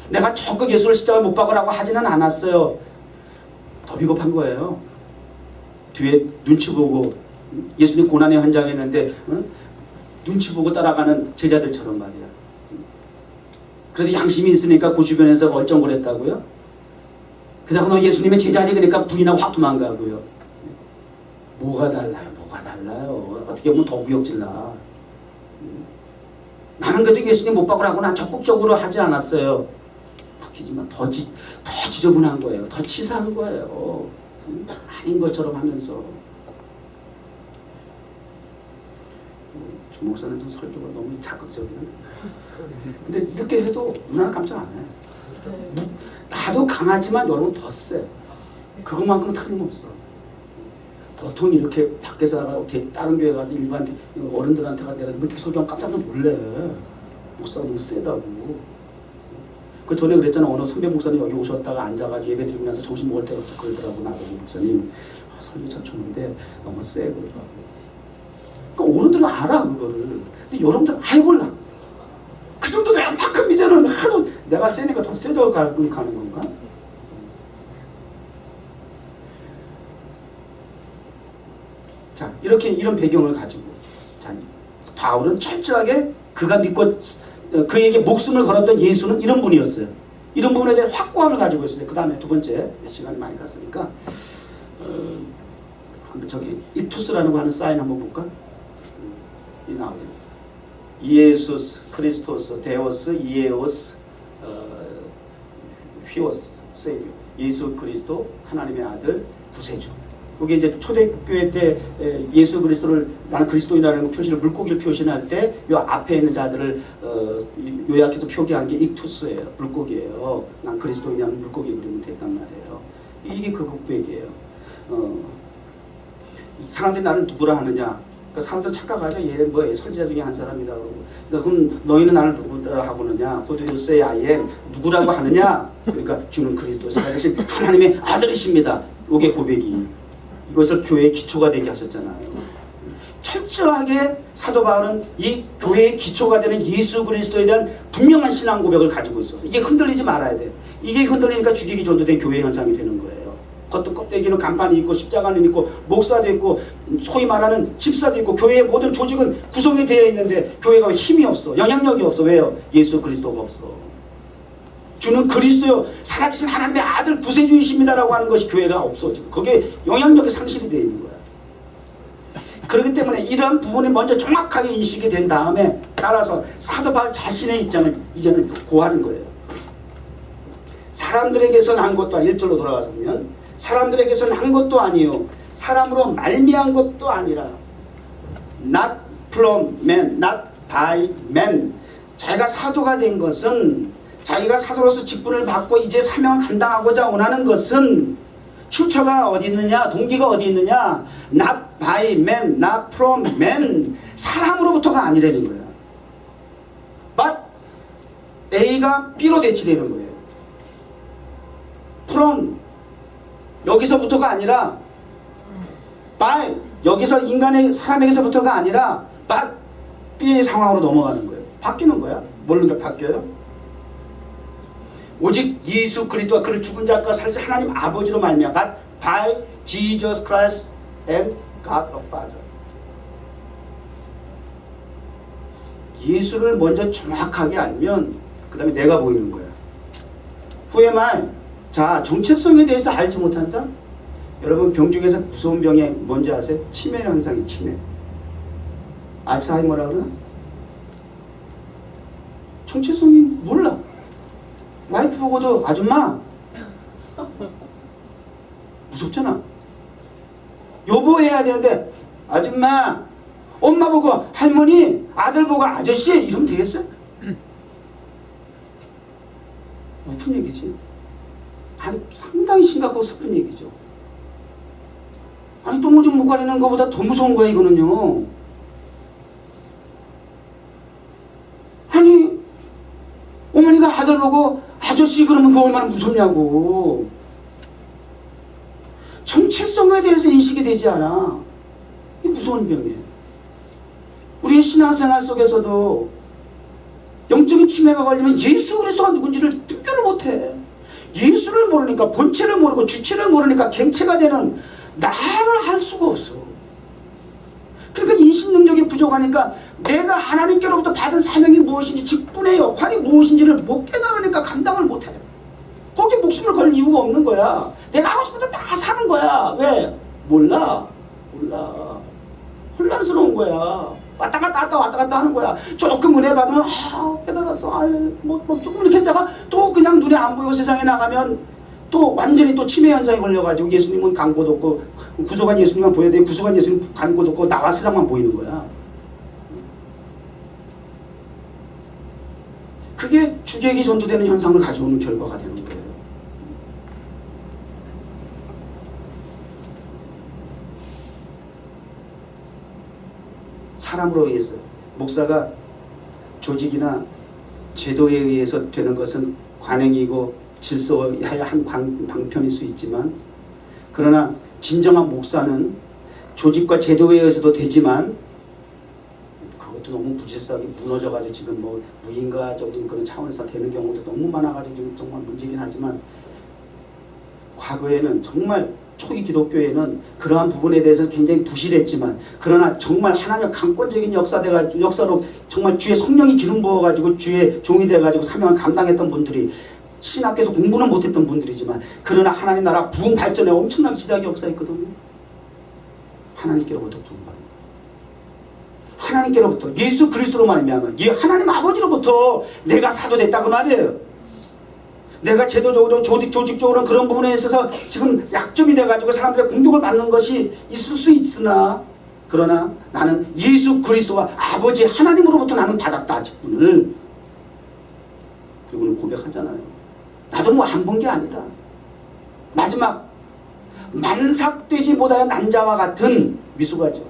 내가 적극 예수를 십자가에 못 박으라고 하지는 않았어요. 더 비겁한 거예요. 뒤에 눈치 보고 예수님 고난의 환장했는데 눈치 보고 따라가는 제자들처럼 말이야. 그래도 양심이 있으니까 그 주변에서 얼쩡거렸다고요. 그러다가 너 예수님의 제자니 그러니까 부인하고 확 도망가고요. 뭐가 달라요? 뭐가 달라요? 어떻게 보면 더 구역질나. 나는 그래도 예수님 못 박으라고 난 적극적으로 하지 않았어요. 웃기지만 더 지저분한 거예요. 더 치사한 거예요. 아닌 것처럼 하면서. 주목사는 좀 설교가 너무 자극적이네. 근데 이렇게 해도 누나는 깜짝 안 해. 나도 강하지만 여러분 더 세. 그것만큼 틀림없어. 보통 이렇게 밖에서 다른 교회 가서 일반 어른들한테 가서 내가 이렇게 설교하면 깜짝 놀래. 목사가 너무 세다고. 그 전에 그랬잖아. 어느 선배 목사님 여기 오셨다가 앉아가지고 예배 드리고 나서 점심 먹을 때부터 그러더라고. 나보고 목사님 설교 참 좋은데 너무 세 그러더라고. 그러니까 어른들은 알아 그거를. 근데 여러분들은 아예 몰라. 그 정도 내가 만큼 이제는 하도 내가 세니까 더 세져 가는 건가? 자, 이렇게 이런 배경을 가지고 자, 바울은 철저하게 그가 믿고 그에게 목숨을 걸었던 예수는 이런 분이었어요. 이런 부분에 대한 확고함을 가지고 있어요. 그 다음에 두 번째, 시간이 많이 갔으니까 저기 이투스라는 하는 사인 한번 볼까? 이 나오죠. 이에수스, 크리스토스, 데오스, 이에오스, 휘오스, 세이오. 예수 그리스도 하나님의 아들 구세주. 이게 이제 초대교회 때 예수 그리스도를 나는 그리스도인이라는 표시를 물고기를 표시할 때 이 앞에 있는 자들을 요약해서 표기한 게 ik투스예요. 물고기예요. 난 그리스도인이라는 물고기 그리면 됐단 말이에요. 이게 그 고백이에요. 사람들이 나를 누구라 하느냐? 그러니까 사람들 착각하죠. 얘 뭐 선지자 중에 한 사람이다 그러고. 그러니까 그럼 너희는 나를 누구라 하고느냐? Who do you say I am? 누구라고 하느냐? 그러니까 주는 그리스도 살아계신 하나님의 아들이십니다. 이게 고백이. 이것을 교회의 기초가 되게 하셨잖아요. 철저하게 사도 바울은 이 교회의 기초가 되는 예수 그리스도에 대한 분명한 신앙 고백을 가지고 있어서 이게 흔들리지 말아야 돼. 이게 흔들리니까 죽이기 전도된 교회 현상이 되는 거예요. 겉은 껍데기는 간판이 있고 십자가는 있고 목사도 있고 소위 말하는 집사도 있고 교회의 모든 조직은 구성이 되어 있는데 교회가 힘이 없어. 영향력이 없어. 왜요? 예수 그리스도가 없어. 주는 그리스도요 살아계신 하나님의 아들 구세주이십니다라고 하는 것이 교회가 없어지고 거기에 영향력이 상실이 되어 있는 거야. 그렇기 때문에 이러한 부분이 먼저 정확하게 인식이 된 다음에 따라서 사도 바울 자신의 입장을 이제는 고하는 거예요. 사람들에게서 난 것도 아니고 1절로 돌아가서 보면 사람들에게서 난 것도 아니요 사람으로 말미암은 것도 아니라 not from man, not by man. 자기가 사도가 된 것은 자기가 사도로서 직분을 받고 이제 사명을 감당하고자 원하는 것은 출처가 어디 있느냐? 동기가 어디 있느냐? Not by man, not from man. 사람으로부터가 아니라는 거야. But A가 B로 대치되는 거예요. From 여기서부터가 아니라 by 여기서 인간의 사람에게서부터가 아니라 but B의 상황으로 넘어가는 거예요. 바뀌는 거야. 뭘로 바뀌어요? 오직 예수 그리스도와 그를 죽은 자가 살신 하나님 아버지로 말미암아 by Jesus Christ and God the Father. 예수를 먼저 정확하게 알면 그 다음에 내가 보이는 거야. Who am I? 자, 정체성에 대해서 알지 못한다? 여러분 병 중에서 무서운 병이 뭔지 아세요? 치매 현상이 치매. 알츠하이머라 그러나? 정체성이 몰라. 와이프 보고도 아줌마 무섭잖아. 여보 해야 되는데 아줌마, 엄마 보고 할머니, 아들 보고 아저씨 이러면 되겠어? 무슨 얘기지? 아니 상당히 심각하고 슬픈 얘기죠. 아니 똥을 좀 못 가리는 것보다 더 무서운 거야 이거는요. 아니 병을 보고 아저씨 그러면 그거 얼마나 무섭냐고. 정체성에 대해서 인식이 되지 않아. 이게 무서운 병이에요. 우리의 신앙생활 속에서도 영적인 치매가 걸리면 예수 그리스도가 누군지를 분별을 못해. 예수를 모르니까, 본체를 모르고 주체를 모르니까 갱체가 되는 나를 알 수가 없어. 그러니까 인식 능력이 부족하니까 내가 하나님께로부터 받은 사명이 무엇인지, 직분의 역할이 무엇인지를 못 깨달으니까 감당을 못해. 거기에 목숨을 걸 이유가 없는 거야. 내가 하고 싶은 대로 다 사는 거야. 왜? 몰라. 혼란스러운 거야. 왔다 갔다 하는 거야. 조금 은혜 받으면 깨달았어. 뭐 조금 이렇게 했다가 또 그냥 눈에 안 보이고 세상에 나가면 또 완전히 또 치매 현상이 걸려가지고 예수님은 광고도 없고 구속한 예수님만 보여야 돼. 구속한 예수님 광고도 없고 나와 세상만 보이는 거야. 그게 주객이 전도되는 현상을 가져오는 결과가 되는 거예요. 사람으로 의해서, 목사가 조직이나 제도에 의해서 되는 것은 관행이고 질서의 한 방편일 수 있지만, 그러나 진정한 목사는 조직과 제도에 의해서도 되지만, 그것도 너무 부질서하게 무너져가지고 지금 뭐 무인가적인 그런 차원에서 되는 경우도 너무 많아가지고 지금 정말 문제긴 하지만, 과거에는 정말 초기 기독교에는 그러한 부분에 대해서 굉장히 부실했지만, 그러나 정말 하나님의 강권적인 역사로 정말 주의 성령이 기름 부어가지고 주의 종이 돼가지고 사명을 감당했던 분들이, 신학교에서 공부는 못했던 분들이지만, 그러나 하나님 나라 부흥 발전에 엄청나게 지대하게 역사했거든요. 하나님께로부터 부흥받은 거예요. 하나님께로부터 예수 그리스도로 말미암아 하나님 아버지로부터 내가 사도됐다 그 말이에요. 내가 제도적으로 조직적으로 그런 부분에 있어서 지금 약점이 돼가지고 사람들의 공격을 받는 것이 있을 수 있으나, 그러나 나는 예수 그리스도와 아버지 하나님으로부터 나는 받았다 직분을. 그리고는 고백하잖아요. 나도 뭐 안 본 게 아니다. 마지막 만삭되지 못하여 난자와 같은 미숙하죠.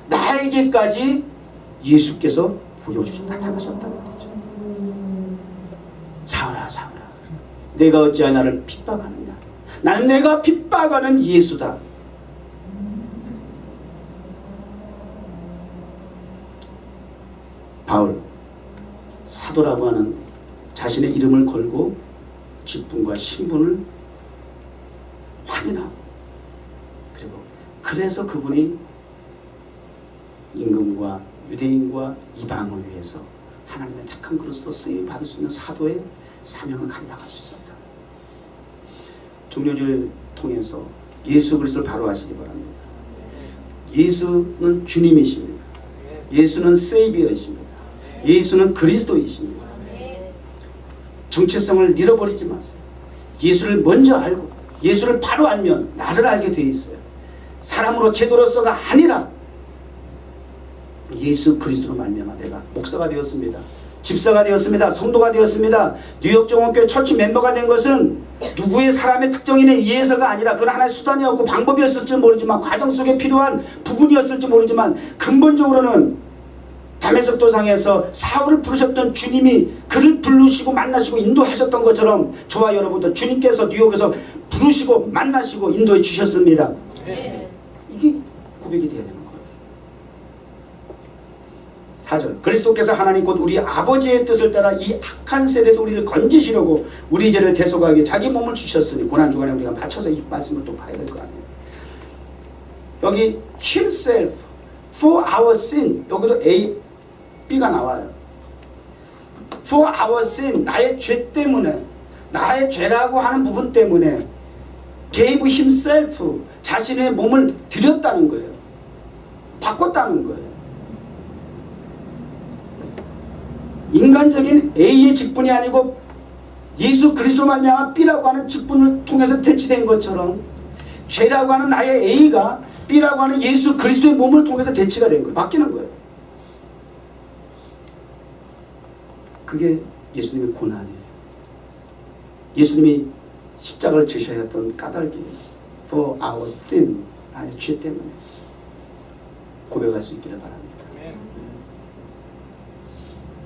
나에게까지 예수께서 나타나셨단 말이죠. 사울아 내가 어찌하여 나를 핍박하느냐. 나는 내가 핍박하는 예수다. 바울, 사도라고 하는 자신의 이름을 걸고 직분과 신분을 확인하고, 그리고 그래서 그분이 임금과 유대인과 이방을 위해서 하나님의 택한 그릇으로 쓰임 받을 수 있는 사도의 사명을 감당할 수 있었다. 종료주를 통해서 예수 그리스도를 바로 하시기 바랍니다. 예수는 주님이십니다. 예수는 세이비어이십니다. 예수는 그리스도이십니다. 정체성을 잃어버리지 마세요. 예수를 먼저 알고 예수를 바로 알면 나를 알게 돼 있어요. 사람으로 제도로서가 아니라 예수 그리스도로 말미암아 내가 목사가 되었습니다. 집사가 되었습니다. 성도가 되었습니다. 뉴욕 정원교회 처치 멤버가 된 것은 누구의 사람의 특정인에 의해서가 아니라, 그건 하나의 수단이었고 방법이었을지 모르지만, 과정 속에 필요한 부분이었을지 모르지만, 근본적으로는 다메섹 도상에서 사울을 부르셨던 주님이 그를 부르시고 만나시고 인도하셨던 것처럼 저와 여러분도 주님께서 뉴욕에서 부르시고 만나시고 인도해 주셨습니다. 이게 고백이 되어야 되는 거예요. 4절, 그리스도께서 하나님 곧 우리 아버지의 뜻을 따라 이 악한 세대에서 우리를 건지시려고 우리 죄를 대속하게 자기 몸을 주셨으니, 고난주간에 우리가 맞춰서 이 말씀을 또 봐야 될 거 아니에요. 여기 himself for our sin, 여기도 B가 나와요. for our sin, 나의 죄 때문에, 나의 죄라고 하는 부분 때문에 gave himself, 자신의 몸을 드렸다는 거예요. 바꿨다는 거예요. 인간적인 A의 직분이 아니고 예수 그리스도로 말미암아 B라고 하는 직분을 통해서 대치된 것처럼, 죄라고 하는 나의 A가 B라고 하는 예수 그리스도의 몸을 통해서 대치가 된 거예요. 바뀌는 거예요. 그게 예수님의 고난이에요. 예수님이 십자가를 지셔야 했던 까닭이에요. For our sin, 나의 죄 때문에. 고백할 수 있기를 바랍니다.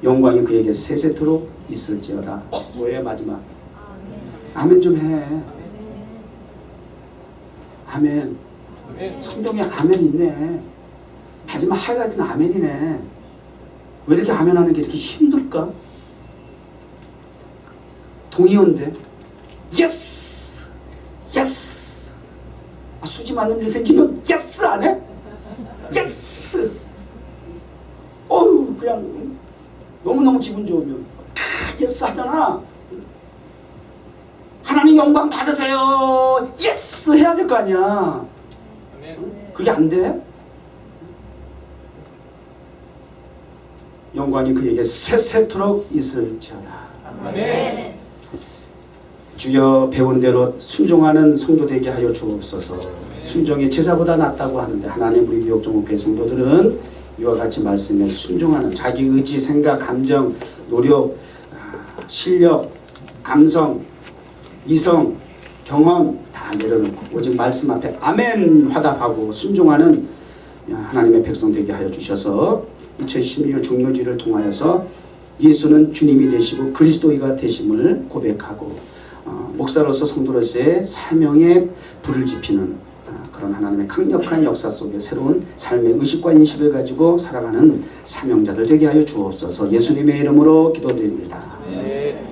영광이 그에게 세세토록 있을지어다. 뭐예요 마지막? 아멘 좀 해. 아멘. 성경에 아멘 있네. 마지막 하이라이트는 아멘이네. 왜 이렇게 아멘하는 게 이렇게 힘들까? 동의어인데 예스! 예스! 수지 맞는 일 생기면 예스 안 해? 예스! 어휴 그냥 너무너무 기분 좋으면 예스 하잖아. 하나님 영광 받으세요. 예스 해야 될 거 아니야. 그게 안 돼? 영광이 그에게 세세토록 있을지어다. 아멘. 주여 배운 대로 순종하는 성도 되게 하여 주옵소서. 순종이 제사보다 낫다고 하는데 하나님 우리 뉴욕종목교회 성도들은 이와 같이 말씀에 순종하는 자기 의지, 생각, 감정, 노력, 실력, 감성, 이성, 경험 다 내려놓고 오직 말씀 앞에 아멘 화답하고 순종하는 하나님의 백성 되게 하여 주셔서 2016년 종료주의를 통하여서 예수는 주님이 되시고 그리스도이가 되심을 고백하고 목사로서 성도로서의 사명에 불을 지피는 그런 하나님의 강력한 역사 속에 새로운 삶의 의식과 인식을 가지고 살아가는 사명자들 되게 하여 주옵소서. 예수님의 이름으로 기도드립니다. 네.